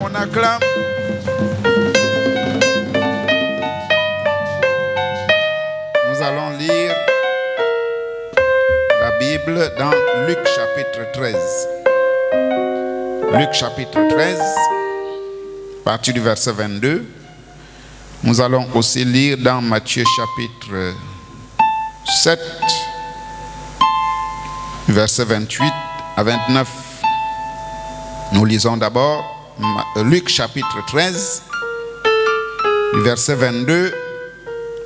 On acclame. Nous allons lire la Bible dans Luc chapitre 13. Luc chapitre 13, à partir du verset 22. Nous allons aussi lire dans Matthieu chapitre 7, verset 28 à 29. Nous lisons d'abord Luc chapitre 13, du verset 22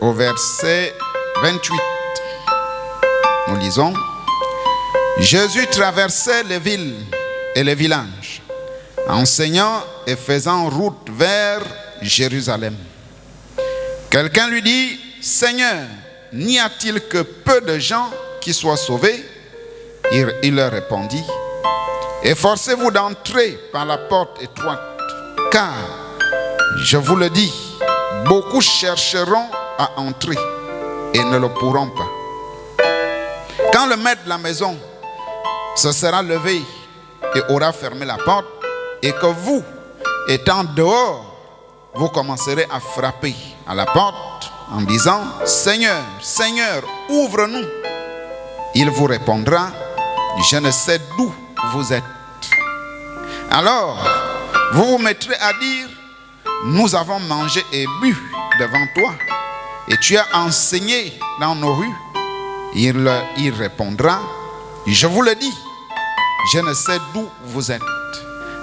au verset 28. Nous lisons: Jésus traversait les villes et les villages, enseignant et faisant route vers Jérusalem. Quelqu'un lui dit: Seigneur, n'y a-t-il que peu de gens qui soient sauvés? Il leur répondit: Efforcez-vous d'entrer par la porte étroite, car, je vous le dis, beaucoup chercheront à entrer et ne le pourront pas. Quand le maître de la maison se sera levé et aura fermé la porte, et que vous, étant dehors, vous commencerez à frapper à la porte en disant: Seigneur, Seigneur, ouvre-nous. Il vous répondra: Je ne sais d'où vous êtes. Alors, vous vous mettrez à dire: Nous avons mangé et bu devant toi, et tu as enseigné dans nos rues. Il répondra: Je vous le dis, je ne sais d'où vous êtes.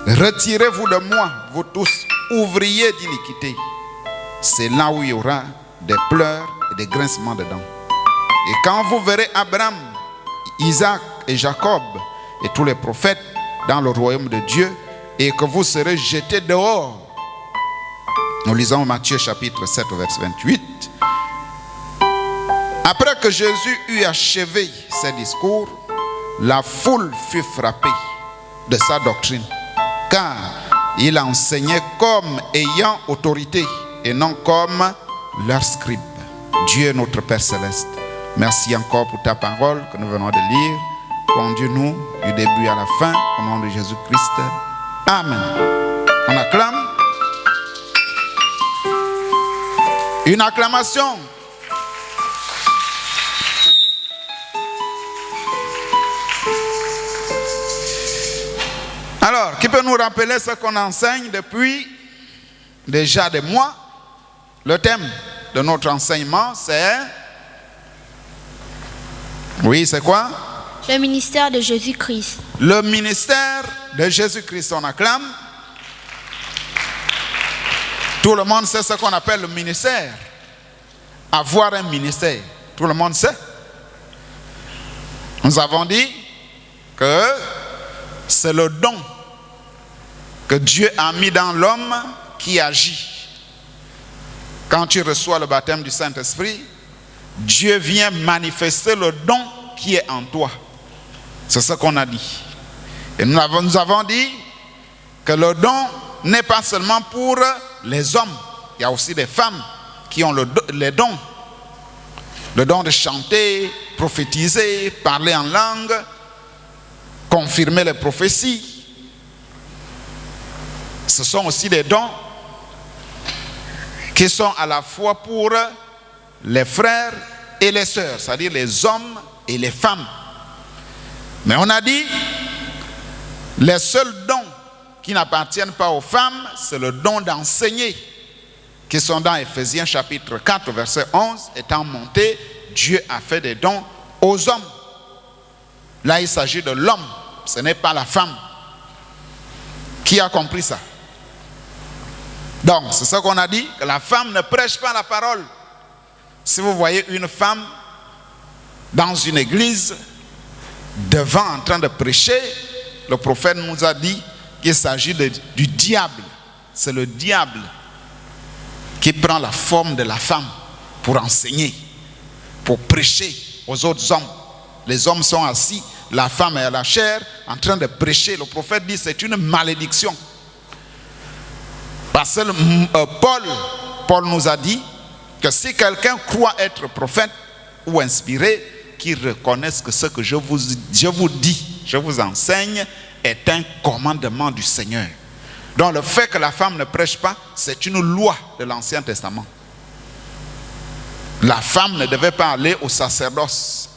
Retirez-vous de moi, vous tous, ouvriers d'iniquité. C'est là où il y aura des pleurs et des grincements de dents. Et quand vous verrez Abraham, Isaac et Jacob et tous les prophètes dans le royaume de Dieu, et que vous serez jetés dehors. Nous lisons Matthieu chapitre 7 verset 28. Après que Jésus eut achevé ses discours, la foule fut frappée de sa doctrine, car il enseignait comme ayant autorité et non comme leurs scribes. Dieu notre Père Céleste, merci encore pour ta parole que nous venons de lire. Conduis-nous du début à la fin, au nom de Jésus-Christ. Amen. On acclame. Une acclamation. Alors, qui peut nous rappeler ce qu'on enseigne depuis déjà des mois? Le thème de notre enseignement, c'est... Oui, c'est quoi? Le ministère de Jésus-Christ. Le ministère de Jésus-Christ, on acclame. Tout le monde sait ce qu'on appelle le ministère. Avoir un ministère. Tout le monde sait. Nous avons dit que c'est le don que Dieu a mis dans l'homme qui agit. Quand tu reçois le baptême du Saint-Esprit, Dieu vient manifester le don qui est en toi. C'est ce qu'on a dit. Et nous avons dit que le don n'est pas seulement pour les hommes. Il y a aussi des femmes qui ont les dons. Le don de chanter, prophétiser, parler en langue, confirmer les prophéties. Ce sont aussi des dons qui sont à la fois pour les frères et les sœurs, c'est-à-dire les hommes et les femmes. Mais on a dit, les seuls dons qui n'appartiennent pas aux femmes, c'est le don d'enseigner, qui sont dans Éphésiens chapitre 4, verset 11. Étant monté, Dieu a fait des dons aux hommes. Là, il s'agit de l'homme, ce n'est pas la femme. Qui a compris ça? Donc, c'est ce qu'on a dit, que la femme ne prêche pas la parole. Si vous voyez une femme dans une église, devant en train de prêcher, le prophète nous a dit qu'il s'agit du diable. c'est le diable qui prend la forme de la femme pour enseigner, pour prêcher aux autres hommes. Les hommes sont assis, la femme est à la chair, en train de prêcher. Le prophète dit c'est une malédiction. Parce que Paul nous a dit que si quelqu'un croit être prophète ou inspiré, qu'il reconnaisse que ce que je vous dis, je vous enseigne, est un commandement du Seigneur. Donc le fait que la femme ne prêche pas, c'est une loi de l'Ancien Testament. La femme ne devait pas aller au sacerdoce.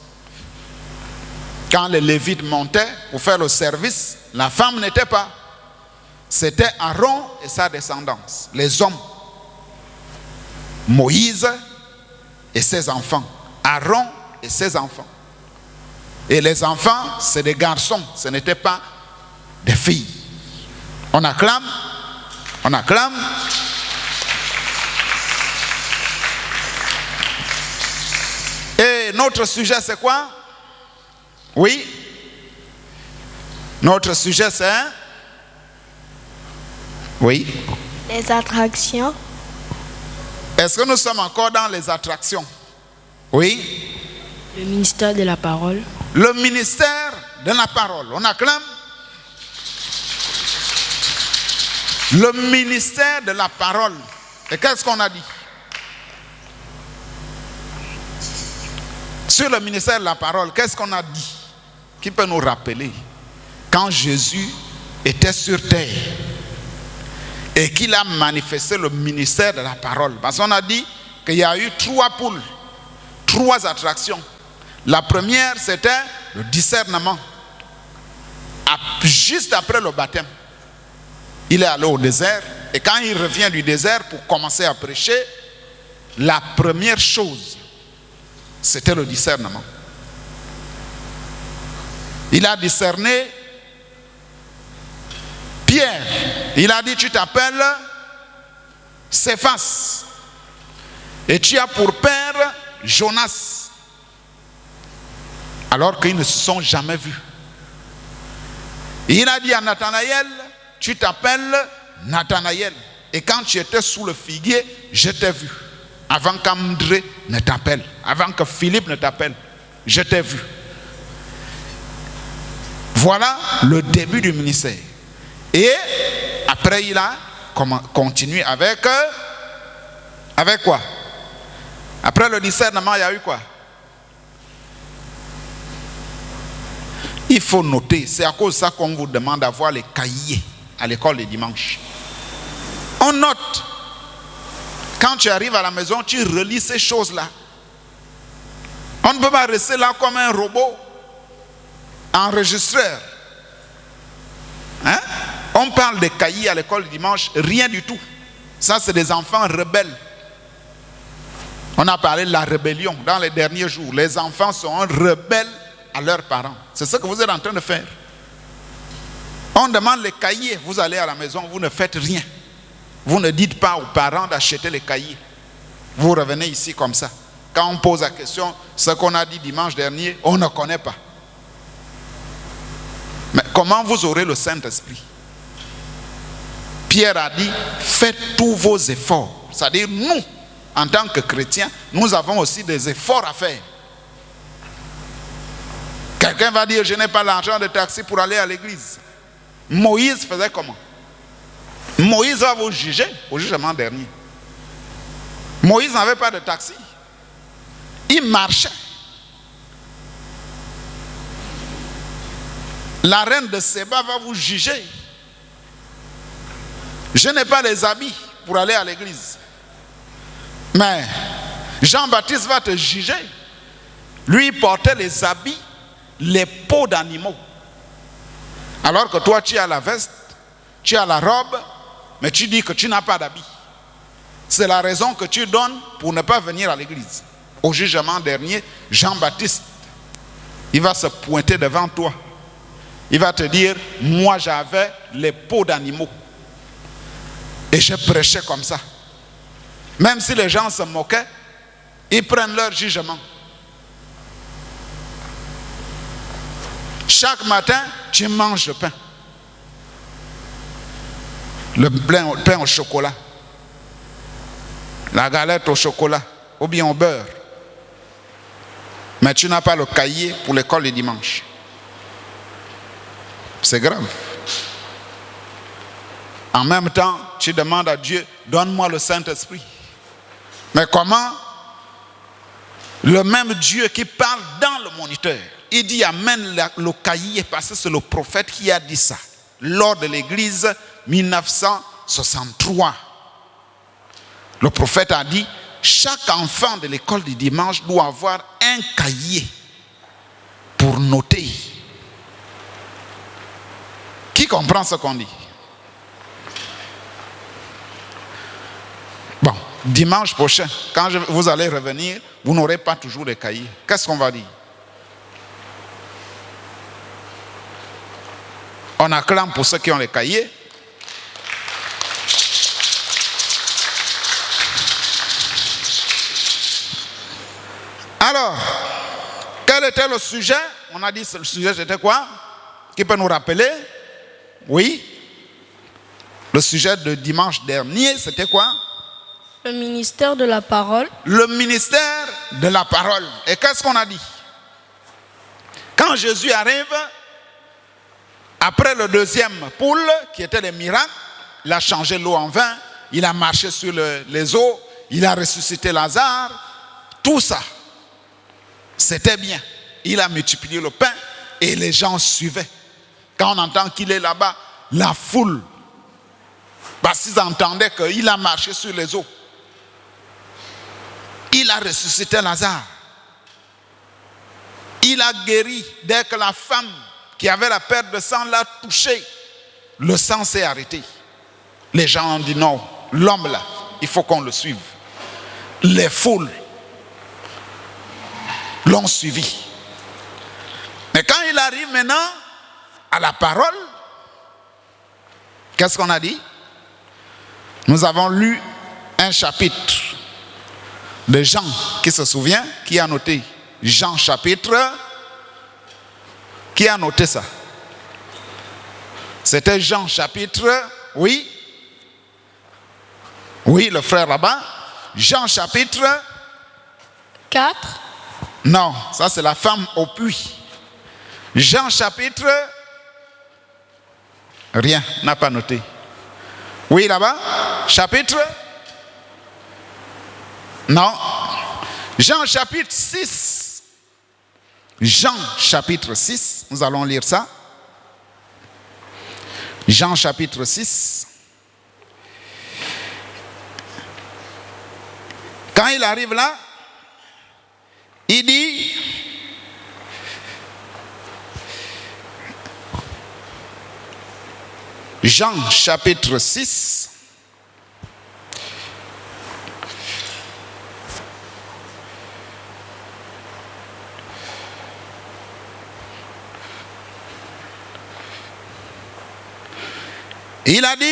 Quand les Lévites montaient pour faire le service, la femme n'était pas. C'était Aaron et sa descendance, les hommes. Moïse et ses enfants. Aaron et ses enfants. Et les enfants, c'est des garçons, ce n'étaient pas des filles. On acclame, on acclame. Et notre sujet, c'est quoi? Oui. Notre sujet, c'est... Oui. Les attractions. Est-ce que nous sommes encore dans les attractions? Oui. Le ministère de la parole. Le ministère de la parole. On acclame. Le ministère de la parole. Et qu'est-ce qu'on a dit? Sur le ministère de la parole, qu'est-ce qu'on a dit? Qui peut nous rappeler? Quand Jésus était sur terre et qu'il a manifesté le ministère de la parole. Parce qu'on a dit qu'il y a eu 3 poules, 3 attractions. La première, c'était le discernement. Juste après le baptême, il est allé au désert. Et quand il revient du désert pour commencer à prêcher, la première chose, c'était le discernement. Il a discerné Pierre. Il a dit, tu t'appelles Céphas et tu as pour père Jonas. Alors qu'ils ne se sont jamais vus. Et il a dit à Nathanaël, tu t'appelles Nathanaël. Et quand tu étais sous le figuier, je t'ai vu. Avant qu'André ne t'appelle, avant que Philippe ne t'appelle, je t'ai vu. Voilà le début du ministère. Et après, il a continué avec quoi? Après le discernement, il y a eu quoi? Il faut noter, c'est à cause de ça qu'on vous demande d'avoir les cahiers à l'école les dimanches. On note. Quand tu arrives à la maison, tu relis ces choses-là. On ne peut pas rester là comme un robot enregistreur. Hein? On parle des cahiers à l'école dimanche, rien du tout. Ça, c'est des enfants rebelles. On a parlé de la rébellion dans les derniers jours. Les enfants sont rebelles à leurs parents. C'est ce que vous êtes en train de faire. On demande les cahiers, vous allez à la maison, vous ne faites rien. Vous ne dites pas aux parents d'acheter les cahiers. Vous revenez ici comme ça. Quand on pose la question, ce qu'on a dit dimanche dernier, on ne connaît pas. Mais comment vous aurez le Saint-Esprit? Pierre a dit, faites tous vos efforts. C'est-à-dire, nous, en tant que chrétiens, nous avons aussi des efforts à faire. Quelqu'un va dire, je n'ai pas l'argent de taxi pour aller à l'église. Moïse faisait comment? Moïse va vous juger au jugement dernier. Moïse n'avait pas de taxi. Il marchait. La reine de Séba va vous juger. Je n'ai pas les habits pour aller à l'église. Mais Jean-Baptiste va te juger. Lui, il portait les habits, les peaux d'animaux. Alors que toi, tu as la veste, tu as la robe, mais tu dis que tu n'as pas d'habit. C'est la raison que tu donnes pour ne pas venir à l'église. Au jugement dernier, Jean-Baptiste, il va se pointer devant toi. Il va te dire, moi j'avais les peaux d'animaux. Et je prêchais comme ça. Même si les gens se moquaient, ils prennent leur jugement. Chaque matin, tu manges le pain. le pain au chocolat, la galette au chocolat, ou bien au beurre. Mais tu n'as pas le cahier pour l'école le dimanche. C'est grave. En même temps, tu demandes à Dieu, donne-moi le Saint-Esprit. Mais comment? Le même Dieu qui parle dans le moniteur, il dit amène le cahier parce que c'est le prophète qui a dit ça lors de l'église 1963. Le prophète a dit chaque enfant de l'école du dimanche doit avoir un cahier pour noter. Qui comprend ce qu'on dit? Bon, dimanche prochain, quand vous allez revenir, vous n'aurez pas toujours les cahiers. Qu'est-ce qu'on va dire? On acclame pour ceux qui ont les cahiers. Alors, quel était le sujet? On a dit que le sujet c'était quoi? Qui peut nous rappeler? Oui. Le sujet de dimanche dernier, c'était quoi? Le ministère de la parole. Le ministère de la parole. Et qu'est-ce qu'on a dit? Quand Jésus arrive, après le deuxième poule, qui était les miracles, il a changé l'eau en vin, il a marché sur les eaux, il a ressuscité Lazare, tout ça, c'était bien. Il a multiplié le pain et les gens suivaient. Quand on entend qu'il est là-bas, la foule, parce qu'ils entendaient qu'il a marché sur les eaux. Il a ressuscité Lazare. Il a guéri dès que la femme qui avait la perte de sang l'a touché. Le sang s'est arrêté. Les gens ont dit non, l'homme là, il faut qu'on le suive. Les foules l'ont suivi. Mais quand il arrive maintenant à la parole, qu'est-ce qu'on a dit? Nous avons lu un chapitre de Jean, qui se souvient, qui a noté Jean chapitre, qui a noté ça? C'était Jean chapitre, oui, le frère là-bas, Jean chapitre 4. Non, ça c'est la femme au puits. Jean chapitre, rien, n'a pas noté. Oui, là-bas, chapitre, non, Jean chapitre 6. Jean chapitre 6, nous allons lire ça. Jean chapitre 6. Quand il arrive là, il dit, Jean chapitre 6, il a dit,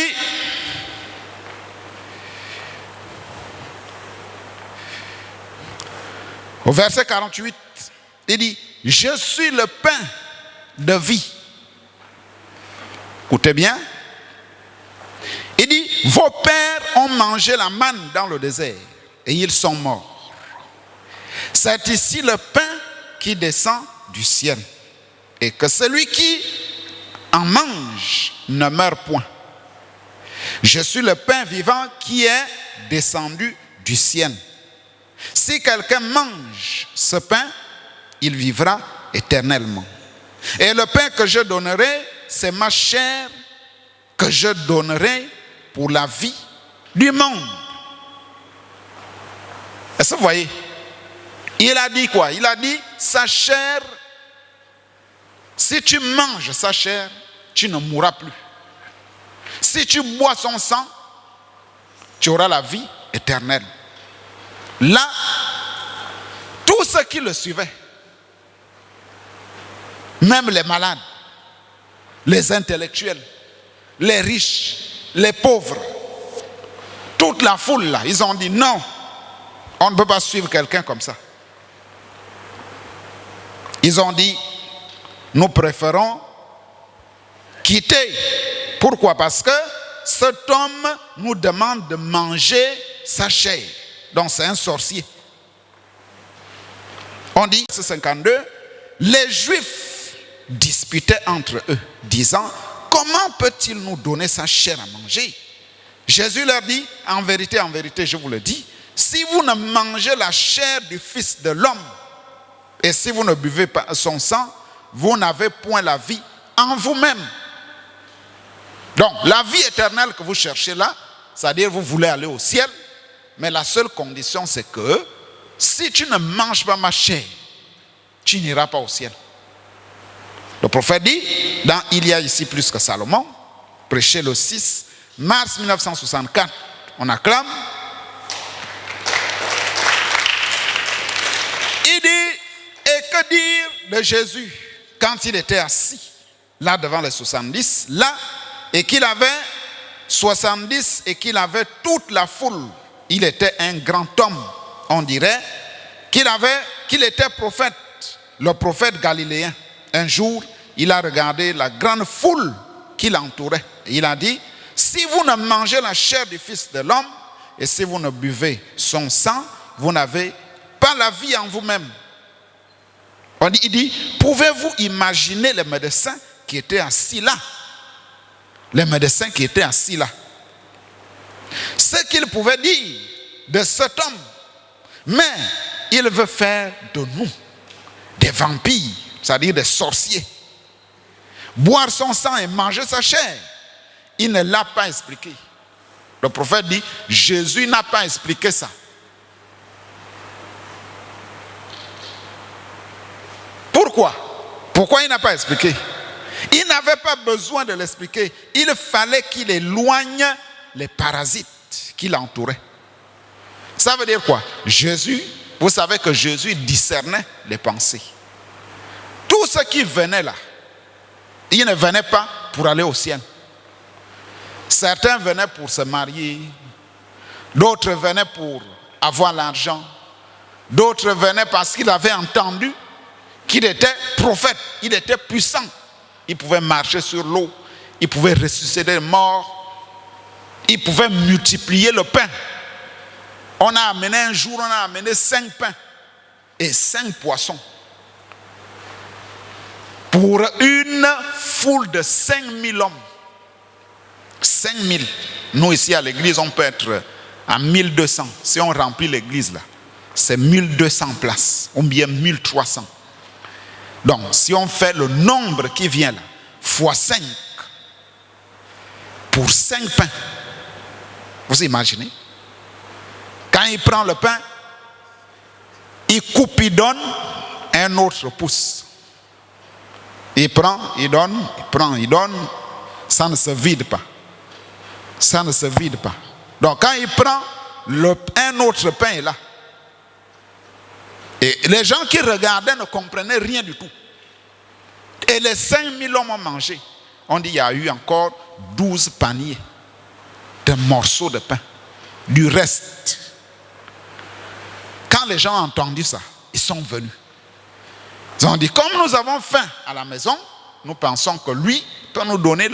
au verset 48, il dit, je suis le pain de vie. Écoutez bien. Il dit, vos pères ont mangé la manne dans le désert et ils sont morts. C'est ici le pain qui descend du ciel et que celui qui en mange ne meurt point. Je suis le pain vivant qui est descendu du ciel. Si quelqu'un mange ce pain, il vivra éternellement. Et le pain que je donnerai, c'est ma chair que je donnerai pour la vie du monde. Est-ce que vous voyez? Il a dit quoi? Il a dit sa chair, si tu manges sa chair, tu ne mourras plus. Si tu bois son sang, tu auras la vie éternelle. Là, tous ceux qui le suivaient, même les malades, les intellectuels, les riches, les pauvres, toute la foule là, ils ont dit non, on ne peut pas suivre quelqu'un comme ça. Ils ont dit, nous préférons quitter. Pourquoi? Parce que cet homme nous demande de manger sa chair. Donc c'est un sorcier. On dit, verset 52, les Juifs disputaient entre eux, disant, comment peut-il nous donner sa chair à manger? Jésus leur dit, en vérité, je vous le dis, si vous ne mangez la chair du Fils de l'homme, et si vous ne buvez pas son sang, vous n'avez point la vie en vous-même. Donc, la vie éternelle que vous cherchez là, c'est-à-dire vous voulez aller au ciel, mais la seule condition, c'est que si tu ne manges pas ma chair, tu n'iras pas au ciel. Le prophète dit, dans Il y a ici plus que Salomon, prêché le 6 mars 1964, on acclame. Il dit, et que dire de Jésus quand il était assis, là devant les 70, là, et qu'il avait 70 et qu'il avait toute la foule. Il était un grand homme, on dirait, qu'il était prophète, le prophète galiléen. Un jour, il a regardé la grande foule qui l'entourait. Et il a dit, si vous ne mangez la chair du Fils de l'homme, et si vous ne buvez son sang, vous n'avez pas la vie en vous-même. Il dit, pouvez-vous imaginer les médecins qui étaient assis là? Les médecins qui étaient assis là. Ce qu'ils pouvaient dire de cet homme. Mais il veut faire de nous des vampires, c'est-à-dire des sorciers. Boire son sang et manger sa chair. Il ne l'a pas expliqué. Le prophète dit, Jésus n'a pas expliqué ça. Pourquoi? Pourquoi il n'a pas expliqué? Il n'avait pas besoin de l'expliquer. Il fallait qu'il éloigne les parasites qui l'entouraient. Ça veut dire quoi? Jésus, vous savez que Jésus discernait les pensées. Tout ce qui venait là, il ne venait pas pour aller au ciel. Certains venaient pour se marier, d'autres venaient pour avoir l'argent, d'autres venaient parce qu'ils avaient entendu qu'il était prophète, il était puissant. Il pouvait marcher sur l'eau, il pouvait ressusciter les morts, il pouvait multiplier le pain. On a amené un jour, on a amené 5 pains et 5 poissons. Pour une foule de 5000 hommes. 5000. Nous ici à l'église, on peut être à 1200. Si on remplit l'église là, c'est 1200 places, ou bien 1300. Donc, si on fait le nombre qui vient là, fois 5, pour 5 pains, vous imaginez? Quand il prend le pain, il coupe, il donne un autre pouce. Il prend, il donne, il prend, il donne, ça ne se vide pas. Ça ne se vide pas. Donc, quand il prend, un autre pain est là. Et les gens qui regardaient ne comprenaient rien du tout. Et les 5000 hommes ont mangé. On dit qu'il y a eu encore 12 paniers de morceaux de pain. Du reste. Quand les gens ont entendu ça, ils sont venus. Ils ont dit, comme nous avons faim à la maison, nous pensons que lui peut nous donner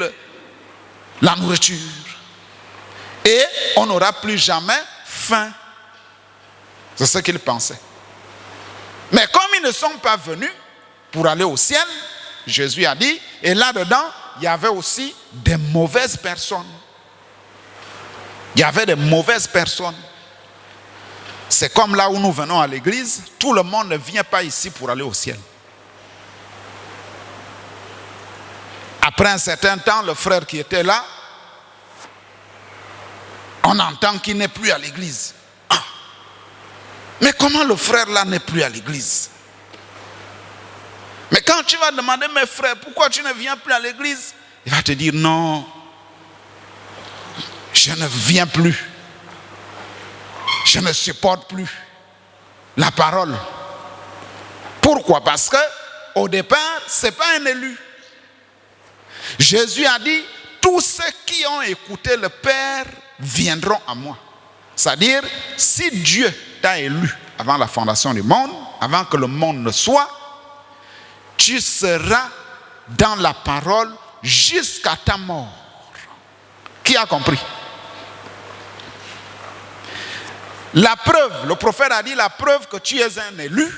la nourriture. Et on n'aura plus jamais faim. C'est ce qu'ils pensaient. Mais comme ils ne sont pas venus pour aller au ciel, Jésus a dit, et là-dedans, il y avait aussi des mauvaises personnes. Il y avait des mauvaises personnes. C'est comme là où nous venons à l'église, tout le monde ne vient pas ici pour aller au ciel. Après un certain temps, le frère qui était là, on entend qu'il n'est plus à l'église. Ah. Mais comment le frère là n'est plus à l'église? Mais quand tu vas demander, mes frères, pourquoi tu ne viens plus à l'église? Il va te dire, non, je ne viens plus. Je ne supporte plus la parole. Pourquoi? Parce que au départ, ce n'est pas un élu. Jésus a dit, tous ceux qui ont écouté le Père viendront à moi. C'est-à-dire, si Dieu t'a élu avant la fondation du monde, avant que le monde ne soit, tu seras dans la parole jusqu'à ta mort. Qui Qui a compris? La preuve, le prophète a dit la preuve que tu es un élu.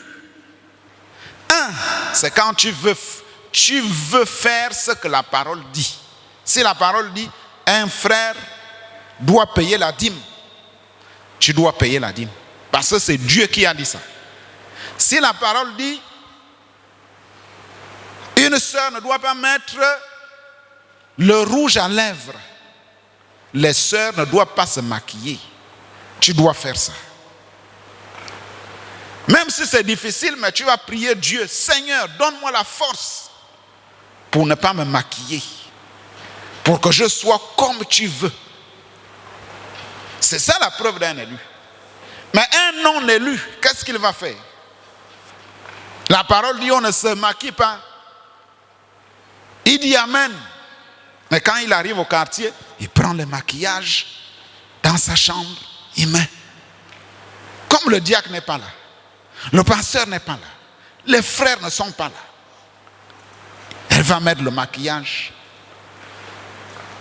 C'est quand tu veux faire ce que la parole dit. Si la parole dit, un frère doit payer la dîme, tu dois payer la dîme. Parce que c'est Dieu qui a dit ça. Si la parole dit, une sœur ne doit pas mettre le rouge à lèvres, les sœurs ne doivent pas se maquiller, tu dois faire ça. Même si c'est difficile, mais tu vas prier Dieu, Seigneur, donne-moi la force pour ne pas me maquiller, pour que je sois comme tu veux. C'est ça la preuve d'un élu. Mais un non-élu, qu'est-ce qu'il va faire? La parole dit on ne se maquille pas. Il dit Amen. Mais quand il arrive au quartier, il prend le maquillage dans sa chambre, il met. Comme le diacre n'est pas là, le pasteur n'est pas là, les frères ne sont pas là, elle va mettre le maquillage.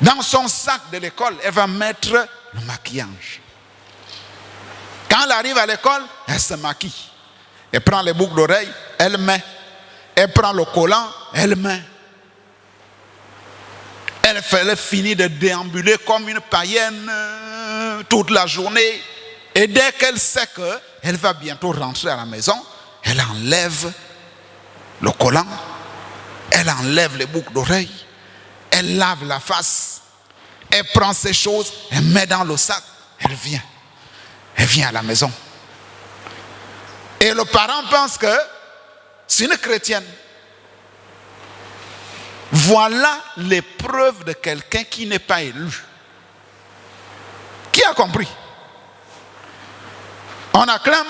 Dans son sac de l'école, elle va mettre le maquillage. Quand elle arrive à l'école, elle se maquille. Elle prend les boucles d'oreilles, elle met. Elle prend le collant, elle met. Elle finit de déambuler comme une païenne toute la journée. Et dès qu'elle sait qu'elle va bientôt rentrer à la maison, elle enlève le collant, elle enlève les boucles d'oreilles, elle lave la face, elle prend ses choses, elle met dans le sac, elle vient à la maison. Et le parent pense que c'est une chrétienne. Voilà les preuves de quelqu'un qui n'est pas élu. Qui a compris? On acclame.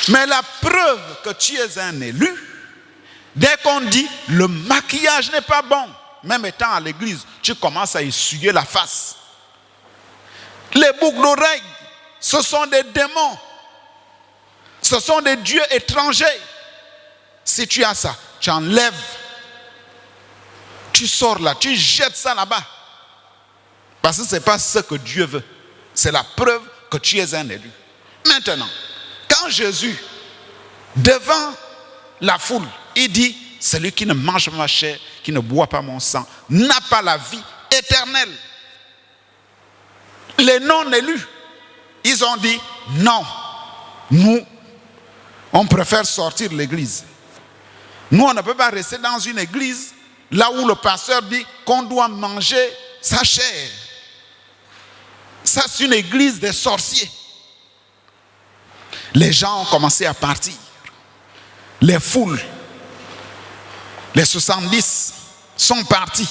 Mais la preuve que tu es un élu, dès qu'on dit le maquillage n'est pas bon, même étant à l'église, tu commences à essuyer la face. Les boucles d'oreilles, ce sont des démons. Ce sont des dieux étrangers. Si tu as ça, tu enlèves. Tu sors là, tu jettes ça là-bas. Parce que ce n'est pas ce que Dieu veut. C'est la preuve que tu es un élu. Maintenant, quand Jésus, devant la foule, il dit, celui qui ne mange pas ma chair, qui ne boit pas mon sang, n'a pas la vie éternelle. Les non-élus, ils ont dit, non, nous, on préfère sortir de l'église. Nous, on ne peut pas rester dans une église là où le pasteur dit qu'on doit manger sa chair. Ça, c'est une église des sorciers. Les gens ont commencé à partir. Les foules, les 70 sont partis.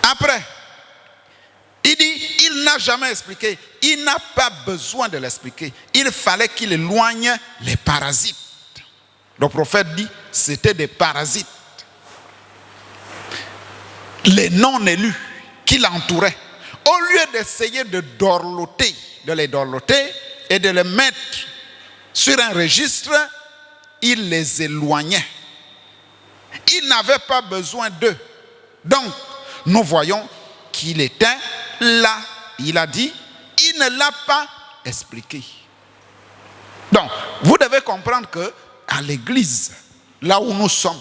Après, il dit, il n'a jamais expliqué. Il n'a pas besoin de l'expliquer. Il fallait qu'il éloigne les parasites. Le prophète dit, c'était des parasites. Les non-élus qui l'entouraient, au lieu d'essayer de les dorloter et de les mettre sur un registre, il les éloignait. Il n'avait pas besoin d'eux. Donc, nous voyons qu'il était là. Il a dit, il ne l'a pas expliqué. Donc, vous devez comprendre que à l'église, là où nous sommes,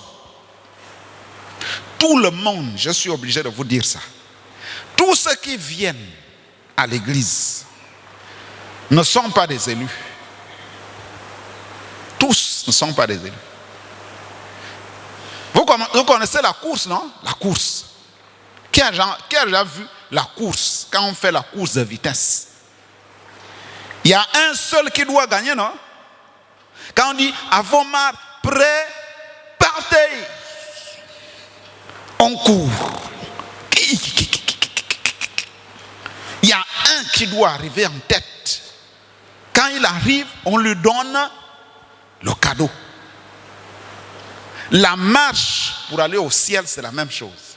tout le monde, je suis obligé de vous dire ça, tous ceux qui viennent à l'église ne sont pas des élus. Tous ne sont pas des élus. Vous connaissez la course, non? La course. Qui a déjà vu la course, quand on fait la course de vitesse? Il y a un seul qui doit gagner, non? Quand on dit à vos marques, prêts, partez. On court. Il y a un qui doit arriver en tête. Quand il arrive, on lui donne le cadeau. La marche pour aller au ciel, c'est la même chose.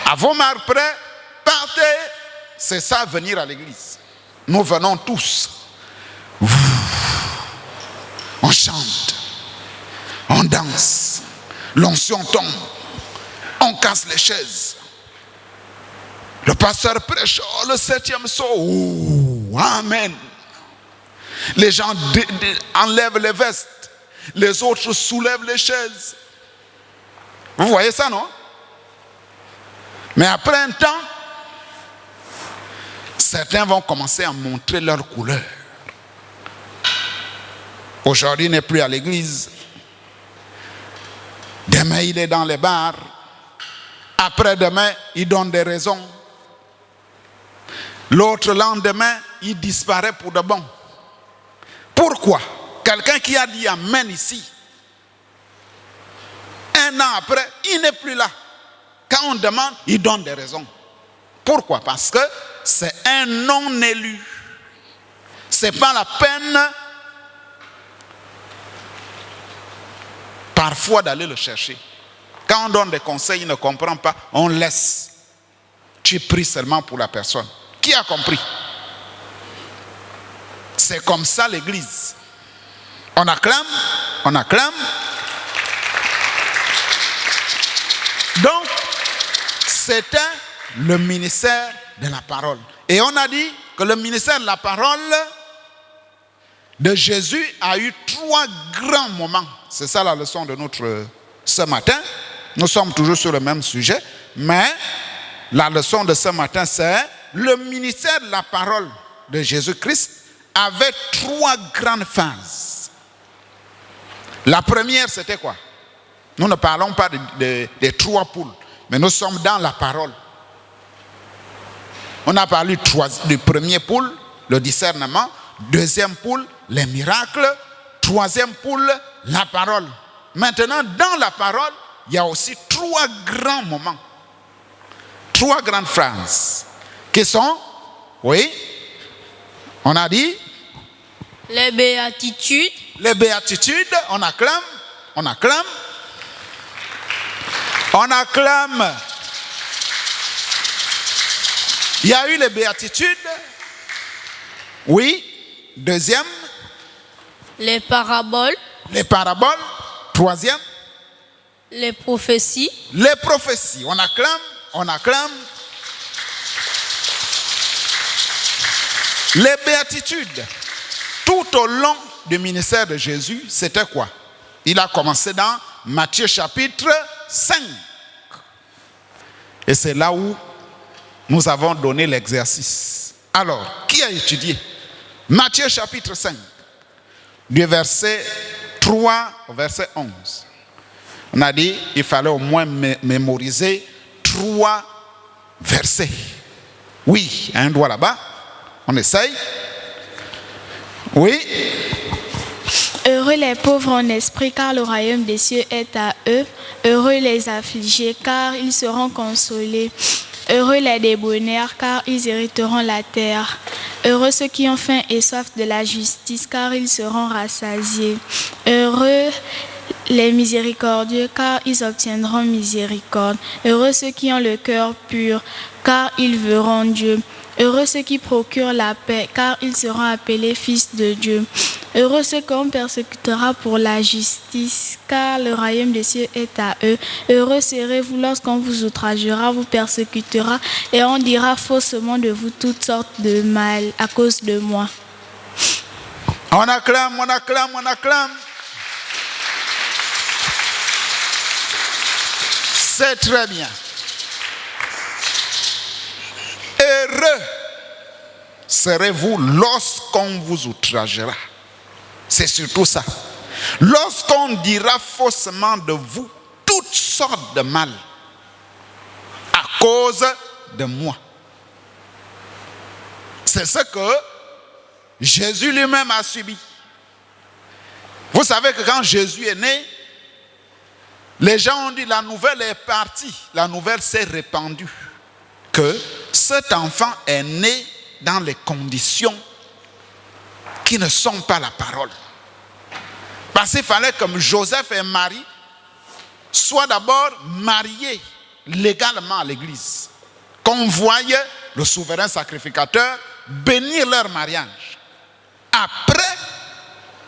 À vos marques prêts, partez. C'est ça, venir à l'église. Nous venons tous. On chante. On danse, l'onction tombe, on casse les chaises. Le pasteur prêche, oh, le 7e saut, oh, amen. Les gens enlèvent les vestes, les autres soulèvent les chaises. Vous voyez ça, non? Mais après un temps, certains vont commencer à montrer leur couleur. Aujourd'hui, il n'est plus à l'église. Demain, il est dans les bars. Après-demain, il donne des raisons. L'autre lendemain, il disparaît pour de bon. Pourquoi? Quelqu'un qui a dit amen ici, un an après, il n'est plus là. Quand on demande, il donne des raisons. Pourquoi? Parce que c'est un non-élu. Ce n'est pas la peine parfois d'aller le chercher. Quand on donne des conseils, il ne comprend pas, on laisse. Tu pries seulement pour la personne. Qui a compris? C'est comme ça l'église. On acclame, on acclame. Donc, c'était le ministère de la parole. Et on a dit que le ministère de la parole de Jésus a eu 3 grands moments. C'est ça la leçon de ce matin. Nous sommes toujours sur le même sujet, mais la leçon de ce matin, c'est le ministère de la parole de Jésus-Christ avait 3 grandes phases. La première, c'était quoi? Nous ne parlons pas des 3 poules, mais nous sommes dans la parole. On a parlé du premier poule, le discernement. Deuxième poule, les miracles. Troisième poule, la parole. Maintenant, dans la parole, il y a aussi 3 grands moments. 3 grandes phrases. Qui sont, oui, on a dit, les béatitudes. Les béatitudes, on acclame, on acclame. On acclame. Il y a eu les béatitudes. Oui. Deuxième. Les paraboles. Les paraboles. Troisième. Les prophéties. Les prophéties. On acclame, on acclame. Les béatitudes. Tout au long du ministère de Jésus, c'était quoi? Il a commencé dans Matthieu chapitre 5. Et c'est là où nous avons donné l'exercice. Alors, qui a étudié? Matthieu chapitre 5, du verset 3 au verset 11. On a dit qu'il fallait au moins mémoriser 3 versets. Oui, un doigt là-bas. On essaye. Oui. Heureux les pauvres en esprit, car le royaume des cieux est à eux. Heureux les affligés, car ils seront consolés. Heureux les débonnaires, car ils hériteront la terre. Heureux ceux qui ont faim et soif de la justice, car ils seront rassasiés. Heureux les miséricordieux, car ils obtiendront miséricorde. Heureux ceux qui ont le cœur pur, car ils verront Dieu. Heureux ceux qui procurent la paix, car ils seront appelés fils de Dieu. Heureux ceux qu'on persécutera pour la justice, car le royaume des cieux est à eux. Heureux serez-vous lorsqu'on vous outragera, vous persécutera, et on dira faussement de vous toutes sortes de mal à cause de moi. On acclame, on acclame, on acclame. C'est très bien. Heureux serez-vous lorsqu'on vous outragera. C'est surtout ça. Lorsqu'on dira faussement de vous toutes sortes de mal à cause de moi. C'est ce que Jésus lui-même a subi. Vous savez que quand Jésus est né, les gens ont dit la nouvelle est partie, la nouvelle s'est répandue. Que cet enfant est né dans les conditions qui ne sont pas la parole. Parce qu'il fallait que Joseph et Marie soient d'abord mariés légalement à l'église. Qu'on voyait le souverain sacrificateur bénir leur mariage. Après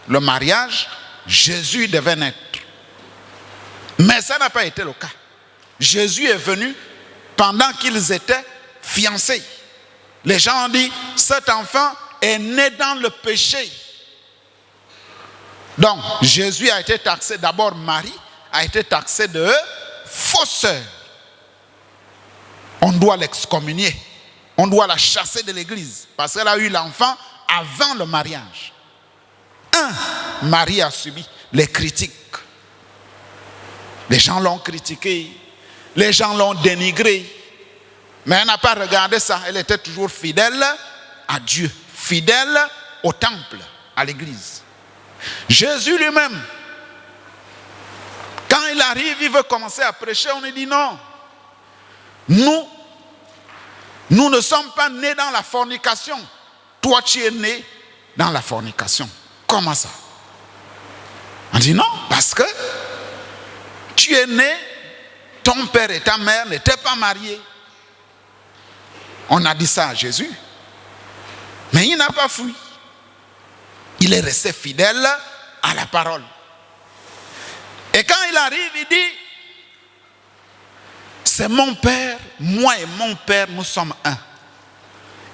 le mariage, Jésus devait naître. Mais ça n'a pas été le cas. Jésus est venu pendant qu'ils étaient fiancés. Les gens ont dit, cet enfant est né dans le péché. Donc, Jésus a été taxé, d'abord Marie a été taxée de fausse sœur. On doit l'excommunier. On doit la chasser de l'église parce qu'elle a eu l'enfant avant le mariage. Marie a subi les critiques. Les gens l'ont critiqué, les gens l'ont dénigré. Mais elle n'a pas regardé ça. Elle était toujours fidèle à Dieu, fidèle au temple, à l'église. Jésus lui-même, quand il arrive, il veut commencer à prêcher, on lui dit non. Nous ne sommes pas nés dans la fornication. Toi, tu es né dans la fornication. Comment ça? On dit non, parce que tu es né, ton père et ta mère n'étaient pas mariés. On a dit ça à Jésus. Mais il n'a pas fui. Il est resté fidèle à la parole. Et quand il arrive, il dit, c'est mon père, moi et mon père, nous sommes un.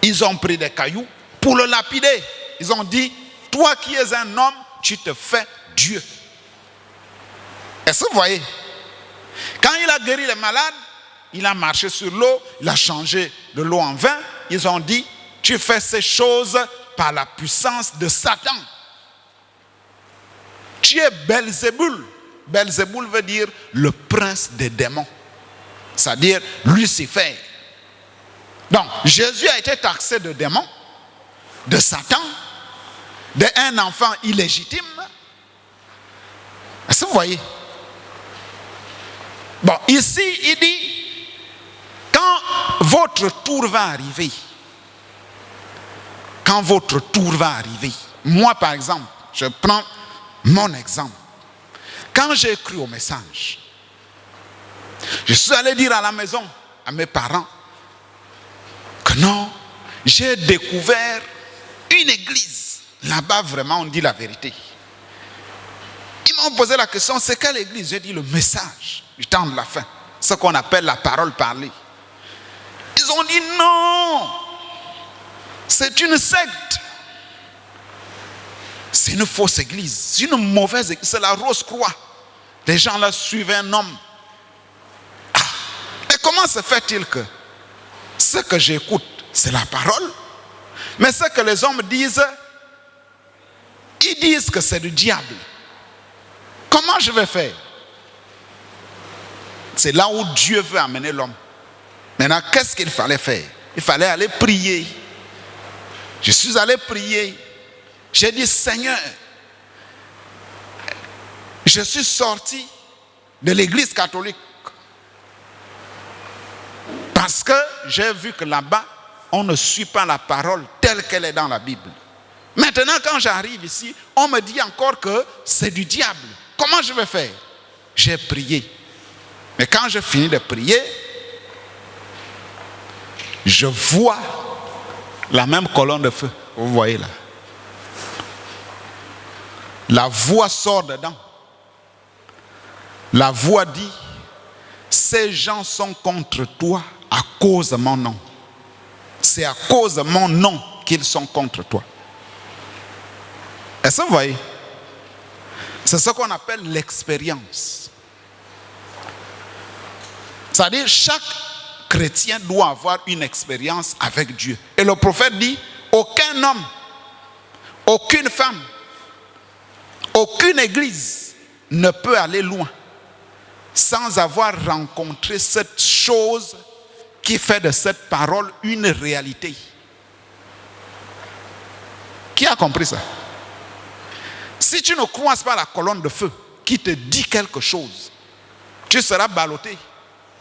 Ils ont pris des cailloux pour le lapider. Ils ont dit, toi qui es un homme, tu te fais Dieu. Est-ce que vous voyez? Quand il a guéri les malades, il a marché sur l'eau, il a changé de l'eau en vin. Ils ont dit, tu fais ces choses par la puissance de Satan. Tu es Belzéboul. Belzéboul veut dire le prince des démons. C'est-à-dire Lucifer. Donc, Jésus a été taxé de démons, de Satan, d'un enfant illégitime. Est-ce que vous voyez? Bon, ici, il dit, quand votre tour va arriver, moi par exemple, je prends mon exemple. Quand j'ai cru au message, je suis allé dire à la maison, à mes parents, que non, j'ai découvert une église. Là-bas, vraiment, on dit la vérité. Ils m'ont posé la question, c'est quelle église? J'ai dit le message du temps de la fin, ce qu'on appelle la parole parlée. Ils ont dit non, c'est une secte. C'est une fausse église, c'est une mauvaise église, c'est la Rose-Croix. Les gens là suivent un homme. Et comment se fait-il que ce que j'écoute, c'est la parole, mais ce que les hommes disent, ils disent que c'est du diable. Comment je vais faire? C'est là où Dieu veut amener l'homme. Maintenant, qu'est-ce qu'il fallait faire? Il fallait aller prier. Je suis allé prier. J'ai dit, Seigneur, je suis sorti de l'église catholique parce que j'ai vu que là-bas, on ne suit pas la parole telle qu'elle est dans la Bible. Maintenant, quand j'arrive ici, on me dit encore que c'est du diable. Comment je vais faire? J'ai prié. Mais quand je finis de prier, je vois la même colonne de feu. Vous voyez là. La voix sort dedans. La voix dit, ces gens sont contre toi à cause de mon nom. C'est à cause de mon nom qu'ils sont contre toi. Est-ce que vous voyez? C'est ce qu'on appelle l'expérience. C'est-à-dire chaque chrétien doit avoir une expérience avec Dieu. Et le prophète dit, aucun homme, aucune femme, aucune église ne peut aller loin sans avoir rencontré cette chose qui fait de cette parole une réalité. Qui a compris ça? Si tu ne croises pas la colonne de feu qui te dit quelque chose, tu seras ballotté.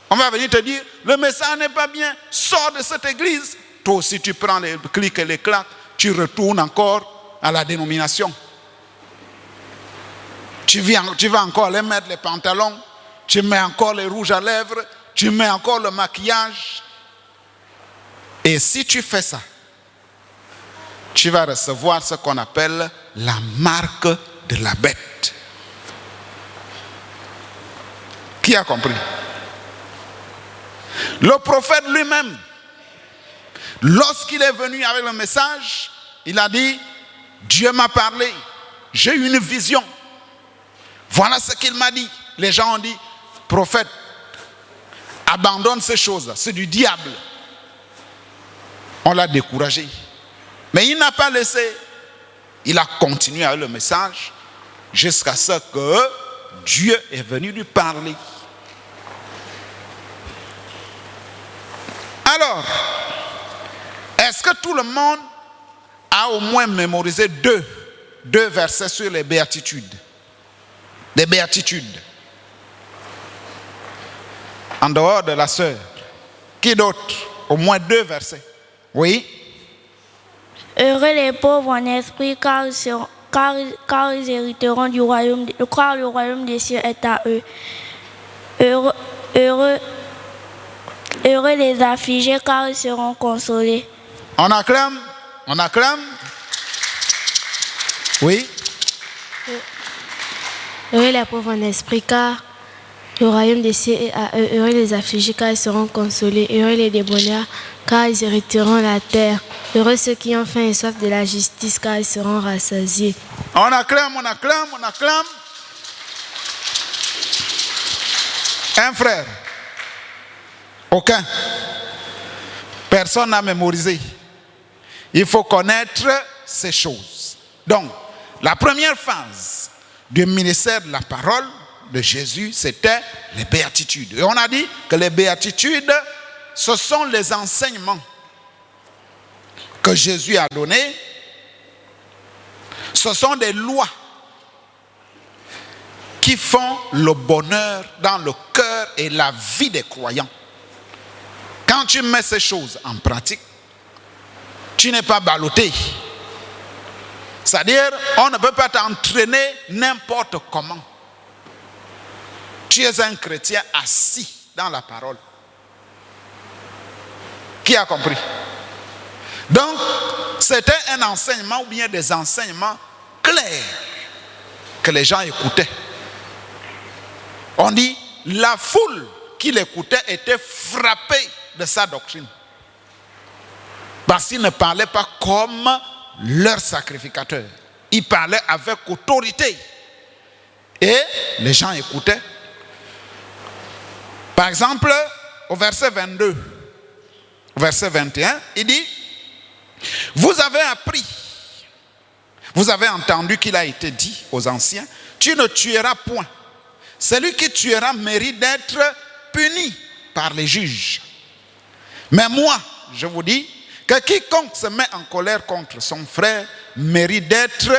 On va venir te dire, le message n'est pas bien, sors de cette église. Toi aussi tu prends les clics et les claques, tu retournes encore à la dénomination. Tu vas encore aller mettre les pantalons, tu mets encore les rouges à lèvres, tu mets encore le maquillage. Et si tu fais ça, tu vas recevoir ce qu'on appelle la marque de la bête. Qui a compris? Le prophète lui-même, lorsqu'il est venu avec le message, il a dit, Dieu m'a parlé, j'ai eu une vision. Voilà ce qu'il m'a dit. Les gens ont dit, prophète, abandonne ces choses, c'est du diable. On l'a découragé. Mais il n'a pas laissé. Il a continué avec le message jusqu'à ce que Dieu est venu lui parler. Alors, est-ce que tout le monde a au moins mémorisé deux versets sur les béatitudes? Des béatitudes. En dehors de la sœur. Qui d'autre? Au moins 2 versets. Oui? Heureux les pauvres en esprit, car ils hériteront du royaume, car le royaume des cieux est à eux. Heureux les affligés, car ils seront consolés. On acclame? On acclame? Oui? Heureux les pauvres en esprit, car le royaume des cieux est à eux. Heureux les affligés, car ils seront consolés. Heureux les débonnaires, car ils hériteront la terre. Heureux ceux qui ont faim et soif de la justice, car ils seront rassasiés. On acclame, on acclame, on acclame. Un frère? Aucun. Personne n'a mémorisé. Il faut connaître ces choses. Donc, la première phase du ministère de la parole de Jésus, c'était les béatitudes. Et on a dit que les béatitudes, ce sont les enseignements que Jésus a donnés. Ce sont des lois qui font le bonheur dans le cœur et la vie des croyants. Quand tu mets ces choses en pratique, tu n'es pas ballotté. C'est-à-dire, on ne peut pas t'entraîner n'importe comment. Tu es un chrétien assis dans la parole. Qui a compris? Donc, c'était un enseignement ou bien des enseignements clairs que les gens écoutaient. On dit, la foule qui l'écoutait était frappée de sa doctrine. Parce qu'il ne parlait pas comme leur sacrificateur. Il parlait avec autorité. Et les gens écoutaient. Par exemple, au verset 22, au verset 21, il dit, vous avez appris, vous avez entendu qu'il a été dit aux anciens, tu ne tueras point. Celui qui tuera mérite d'être puni par les juges. Mais moi, je vous dis, que quiconque se met en colère contre son frère mérite d'être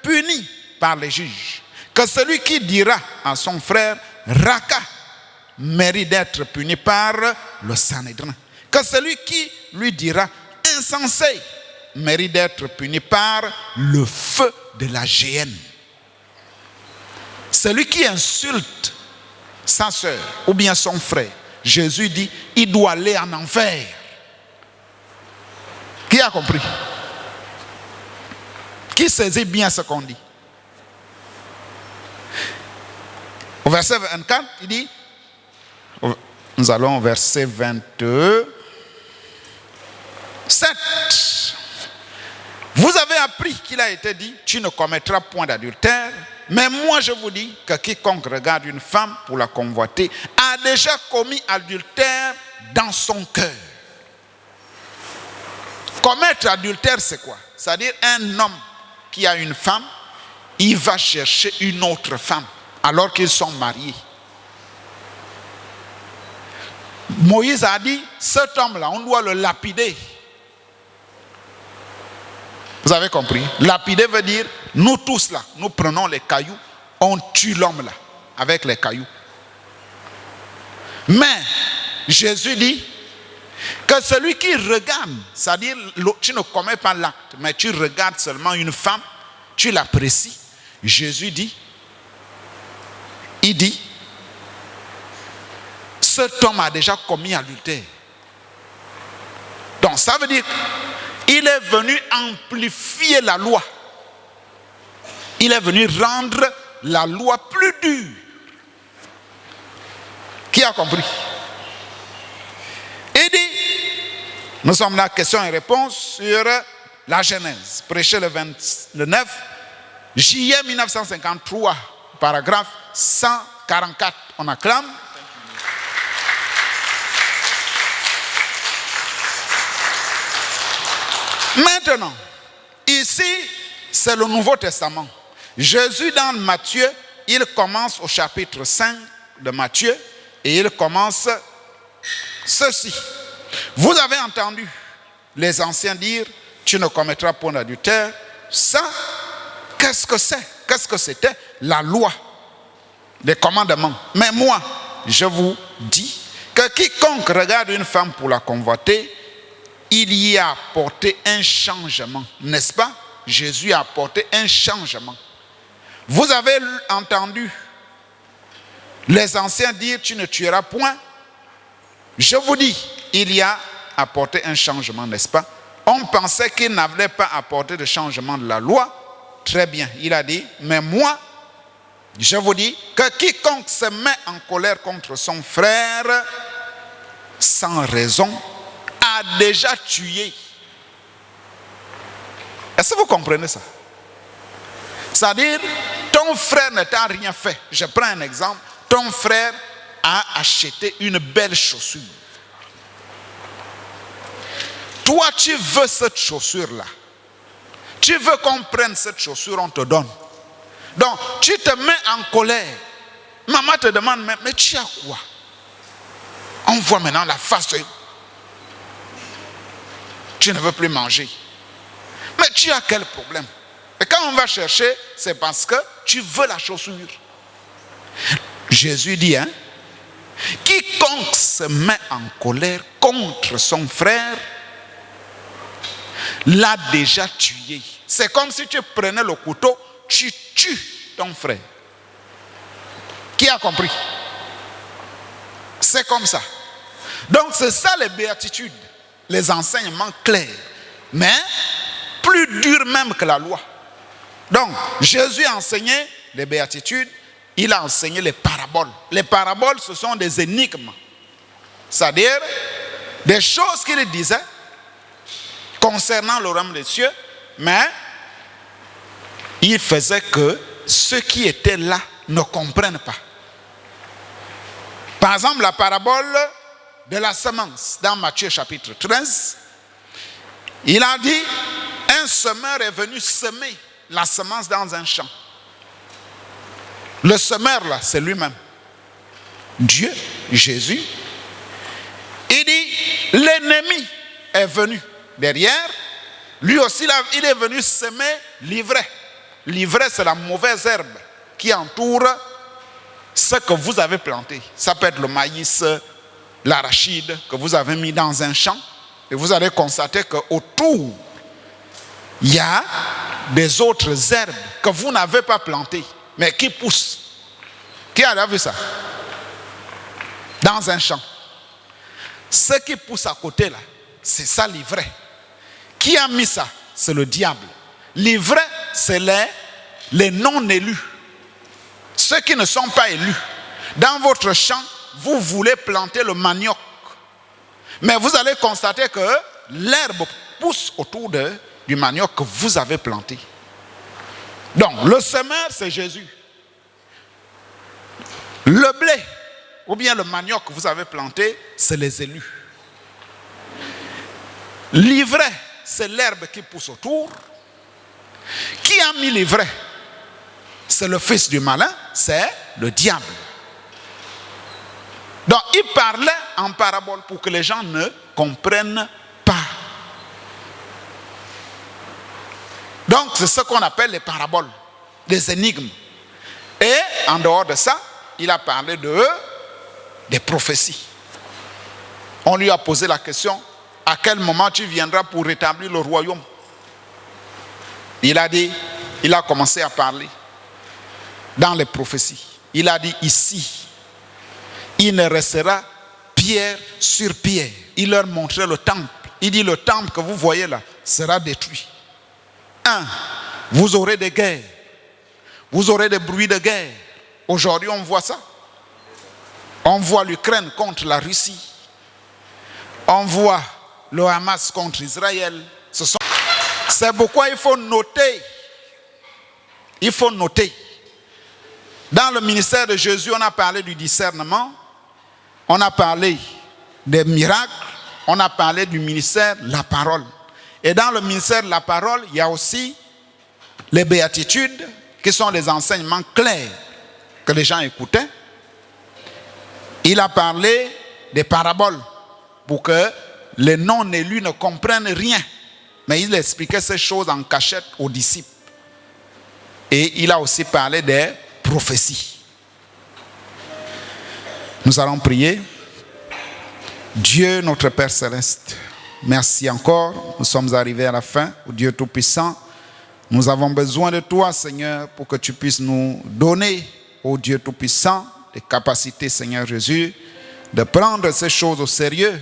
puni par les juges. Que celui qui dira à son frère, Raka, mérite d'être puni par le Sanhédrin. Que celui qui lui dira, insensé, mérite d'être puni par le feu de la géhenne. Celui qui insulte sa sœur ou bien son frère, Jésus dit, il doit aller en enfer. Qui a compris? Qui saisit bien ce qu'on dit? Au verset 24, il dit, nous allons au verset 27. Vous avez appris qu'il a été dit, tu ne commettras point d'adultère. Mais moi je vous dis que quiconque regarde une femme pour la convoiter a déjà commis adultère dans son cœur. Commettre adultère, c'est quoi? C'est-à-dire un homme qui a une femme, il va chercher une autre femme alors qu'ils sont mariés. Moïse a dit, cet homme-là, on doit le lapider. Vous avez compris? Lapider veut dire, nous tous là, nous prenons les cailloux, on tue l'homme là, avec les cailloux. Mais, Jésus dit, que celui qui regarde, c'est-à-dire, tu ne commets pas l'acte, mais tu regardes seulement une femme, tu l'apprécies. Jésus dit, il dit, cet homme a déjà commis adultère. Donc ça veut dire qu'il est venu amplifier la loi. Il est venu rendre la loi plus dure. a compris? Il dit, nous sommes là, questions et réponses sur la Genèse, prêché le 9 juillet 1953, paragraphe 144. On acclame. Maintenant, ici, c'est le Nouveau Testament. Jésus, dans Matthieu, il commence au chapitre 5 de Matthieu et il commence ceci. Vous avez entendu les anciens dire, tu ne commettras point d'adultère. Ça, qu'est-ce que c'est? Qu'est-ce que c'était? La loi, les commandements. Mais moi, je vous dis que quiconque regarde une femme pour la convoiter, il y a apporté un changement, n'est-ce pas? Jésus a apporté un changement. Vous avez entendu les anciens dire, tu ne tueras point. Je vous dis, il y a apporté un changement, n'est-ce pas? On pensait qu'il n'avait pas apporté de changement de la loi. Très bien, il a dit, mais moi, je vous dis que quiconque se met en colère contre son frère sans raison a déjà tué. Est-ce que vous comprenez ça? C'est-à-dire, ton frère ne t'a rien fait. Je prends un exemple. Ton frère a acheté une belle chaussure. Toi, tu veux cette chaussure-là. Tu veux qu'on prenne cette chaussure, on te donne. Donc, tu te mets en colère. Maman te demande, mais tu as quoi? On voit maintenant la face. Tu ne veux plus manger. Mais tu as quel problème? Et quand on va chercher, c'est parce que tu veux la chaussure. Jésus dit, quiconque se met en colère contre son frère l'a déjà tué. C'est comme si tu prenais le couteau, tu tues ton frère. Qui a compris? C'est comme ça. Donc c'est ça les béatitudes, les enseignements clairs, mais plus durs même que la loi. Donc Jésus a enseigné les béatitudes, il a enseigné les paraboles. Les paraboles, ce sont des énigmes, c'est-à-dire des choses qu'il disait concernant le royaume des cieux, mais il faisait que ceux qui étaient là ne comprennent pas. Par exemple, la parabole de la semence dans Matthieu chapitre 13, il a dit, un semeur est venu semer la semence dans un champ. Le semeur là, c'est lui-même. Dieu, Jésus. Il dit, l'ennemi est venu derrière. Lui aussi, il est venu semer l'ivraie. L'ivraie, c'est la mauvaise herbe qui entoure ce que vous avez planté. Ça peut être le maïs, l'arachide que vous avez mis dans un champ. Et vous allez constater qu'autour, il y a des autres herbes que vous n'avez pas plantées, mais qui poussent. Qui a vu ça? Dans un champ. Ce qui pousse à côté là, c'est ça l'ivraie. Qui a mis ça? C'est le diable. L'ivraie, c'est les non-élus. Ceux qui ne sont pas élus. Dans votre champ, vous voulez planter le manioc. Mais vous allez constater que l'herbe pousse autour du manioc que vous avez planté. Donc, le semeur, c'est Jésus. Le blé, ou bien le manioc que vous avez planté, c'est les élus. L'ivraie, c'est l'herbe qui pousse autour. Qui a mis l'ivraie? C'est le fils du malin, c'est le diable. Donc, il parlait en parabole pour que les gens ne comprennent pas. Donc, c'est ce qu'on appelle les paraboles, des énigmes. Et en dehors de ça, il a parlé des prophéties. On lui a posé la question, à quel moment tu viendras pour rétablir le royaume? Il a dit, il a commencé à parler dans les prophéties. Il a dit ici, il ne restera pierre sur pierre. Il leur montrait le temple. Il dit, le temple que vous voyez là sera détruit. Vous aurez des guerres. Vous aurez des bruits de guerre. Aujourd'hui, on voit ça. On voit l'Ukraine contre la Russie. On voit le Hamas contre Israël. C'est pourquoi il faut noter. Il faut noter. Dans le ministère de Jésus, on a parlé du discernement. On a parlé des miracles. On a parlé du ministère de la parole. Et dans le ministère de la parole, il y a aussi les béatitudes, qui sont les enseignements clairs que les gens écoutaient. Il a parlé des paraboles pour que les non-élus ne comprennent rien. Mais il expliquait ces choses en cachette aux disciples. Et il a aussi parlé des prophéties. Nous allons prier. Dieu, notre Père Céleste, merci encore. Nous sommes arrivés à la fin. Ô Dieu Tout-Puissant, nous avons besoin de toi, Seigneur, pour que tu puisses nous donner, ô Dieu Tout-Puissant, des capacités, Seigneur Jésus, de prendre ces choses au sérieux,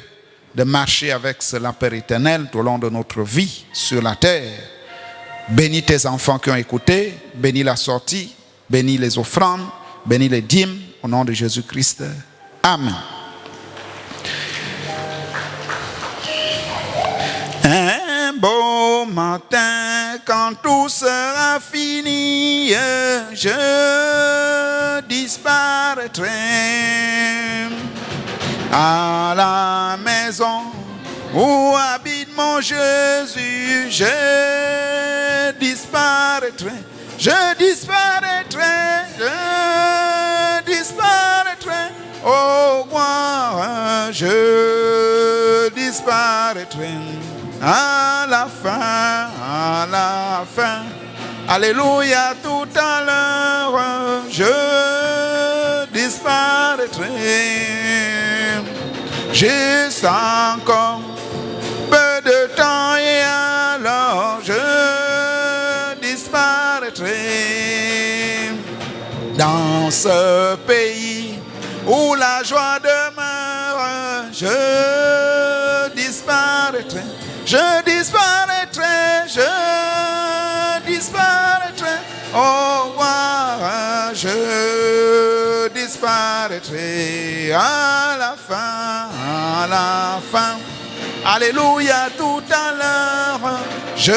de marcher avec cela, Père éternel, tout au long de notre vie sur la terre. Bénis tes enfants qui ont écouté, bénis la sortie, bénis les offrandes, bénis les dîmes, au nom de Jésus-Christ. Amen. Un beau matin, quand tout sera fini, je disparaîtrai à la maison où habite mon Jésus. Je disparaîtrai, je disparaîtrai, je disparaîtrai. Au roi, je disparaîtrai à la fin, à la fin. Alléluia, tout à l'heure, je disparaîtrai. Juste encore peu de temps et alors je disparaîtrai. Dans ce pays où la joie demeure, je disparaîtrai. Je disparaîtrai, je disparaîtrai. Au revoir, je disparaîtrai à la fin, à la fin. Alléluia, tout à l'heure, je